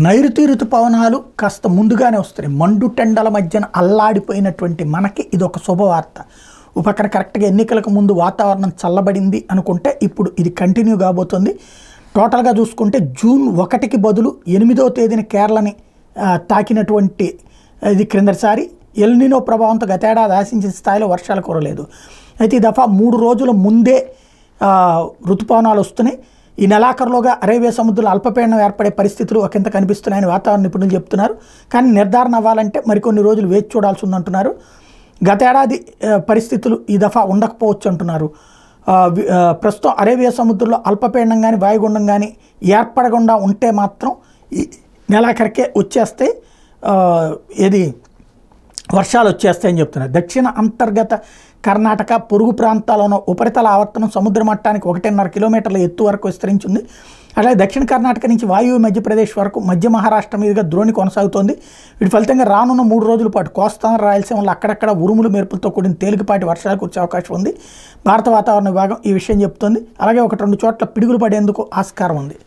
నైరుతి ఋతుపవనాలు కాస్త ముందుగానే వస్తాయి. మండుటెండల మధ్యన అల్లాడిపోయినటువంటి మనకి ఇది ఒక శుభవార్త. ఒక పక్కన కరెక్ట్గా ఎన్నికలకు ముందు వాతావరణం చల్లబడింది అనుకుంటే ఇప్పుడు ఇది కంటిన్యూ కాబోతుంది. టోటల్గా చూసుకుంటే జూన్ 1కి బదులు 8వ తేదీన కేరళని తాకినటువంటి ఇది క్రిందటిసారి ఎల్నినో ప్రభావంతో గతేడాది ఆశించిన స్థాయిలో వర్షాలు కురలేదు. అయితే ఈ దఫా 3 రోజుల ముందే ఋతుపవనాలు వస్తున్నాయి. ఈ నెలాఖరులోగా అరేబియా సముద్రంలో అల్పపీడనం ఏర్పడే పరిస్థితులు ఒకంత కనిపిస్తున్నాయని వాతావరణ నిపుణులు చెప్తున్నారు. కానీ నిర్ధారణ అవ్వాలంటే మరికొన్ని రోజులు వేచి చూడాల్సి ఉందంటున్నారు. గతేడాది పరిస్థితులు ఈ దఫా ఉండకపోవచ్చు అంటున్నారు. ప్రస్తుతం అరేబియా సముద్రంలో అల్పపీడనం కానీ వాయుగుండం కానీ ఏర్పడకుండా ఉంటే మాత్రం ఈ నెలాఖరికే వచ్చేస్తే వర్షాలు వచ్చేస్తాయని చెప్తున్నారు. దక్షిణ అంతర్గత కర్ణాటక పొరుగు ప్రాంతాల్లోనూ ఉపరితల ఆవర్తనం సముద్ర మట్టానికి 1.5 కిలోమీటర్ల ఎత్తు వరకు విస్తరించింది. అలాగే దక్షిణ కర్ణాటక నుంచి వాయువ్య మధ్యప్రదేశ్ వరకు మధ్య మహారాష్ట్ర మీదుగా ద్రోణి కొనసాగుతోంది. వీటి ఫలితంగా రానున్న 3 రోజుల పాటు కోస్తాంధ్ర రాయలసీమలో అక్కడక్కడ ఉరుములు మెరుపులతో కూడిన తేలికపాటి వర్షాలు కురిసే అవకాశం ఉంది. భారత వాతావరణ విభాగం ఈ విషయం చెప్తోంది. అలాగే 1-2 చోట్ల పిడుగులు పడేందుకు ఆస్కారం ఉంది.